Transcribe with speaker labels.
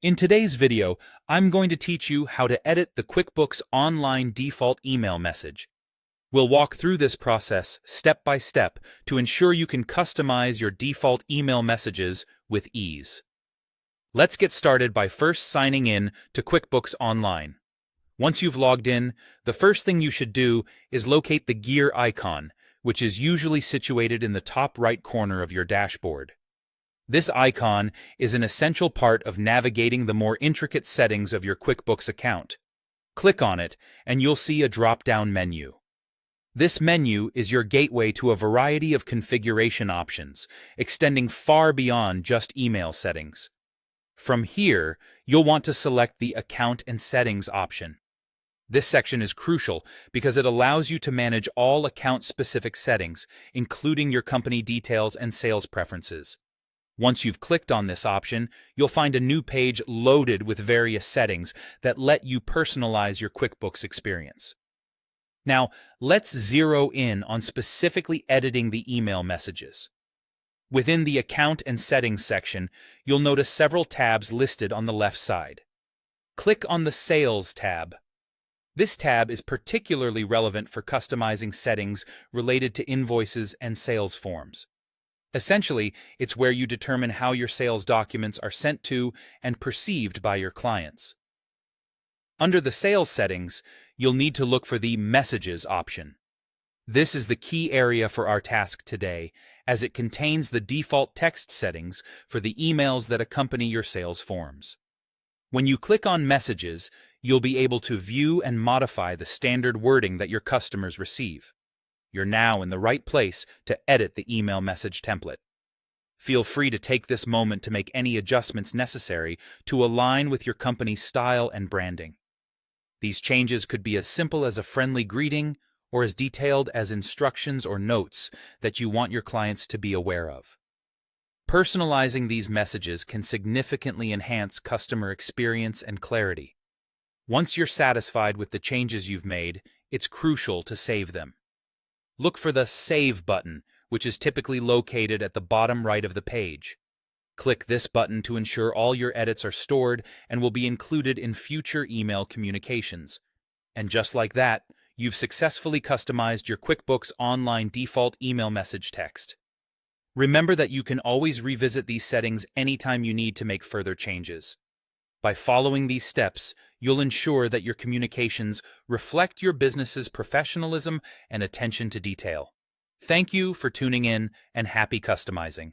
Speaker 1: In today's video, I'm going to teach you how to edit the QuickBooks Online default email message. We'll walk through this process step by step to ensure you can customize your default email messages with ease. Let's get started by first signing in to QuickBooks Online. Once you've logged in, the first thing you should do is locate the gear icon, which is usually situated in the top right corner of your dashboard. This icon is an essential part of navigating the more intricate settings of your QuickBooks account. Click on it, and you'll see a drop-down menu. This menu is your gateway to a variety of configuration options, extending far beyond just email settings. From here, you'll want to select the Account and Settings option. This section is crucial because it allows you to manage all account-specific settings, including your company details and sales preferences. Once you've clicked on this option, you'll find a new page loaded with various settings that let you personalize your QuickBooks experience. Now, let's zero in on specifically editing the email messages. Within the Account and Settings section, you'll notice several tabs listed on the left side. Click on the Sales tab. This tab is particularly relevant for customizing settings related to invoices and sales forms. Essentially, it's where you determine how your sales documents are sent to and perceived by your clients. Under the Sales settings, you'll need to look for the Messages option. This is the key area for our task today, as it contains the default text settings for the emails that accompany your sales forms. When you click on Messages, you'll be able to view and modify the standard wording that your customers receive. You're now in the right place to edit the email message template. Feel free to take this moment to make any adjustments necessary to align with your company's style and branding. These changes could be as simple as a friendly greeting or as detailed as instructions or notes that you want your clients to be aware of. Personalizing these messages can significantly enhance customer experience and clarity. Once you're satisfied with the changes you've made, it's crucial to save them. Look for the Save button, which is typically located at the bottom right of the page. Click this button to ensure all your edits are stored and will be included in future email communications. And just like that, you've successfully customized your QuickBooks Online default email message text. Remember that you can always revisit these settings anytime you need to make further changes. By following these steps, you'll ensure that your communications reflect your business's professionalism and attention to detail. Thank you for tuning in, and happy customizing.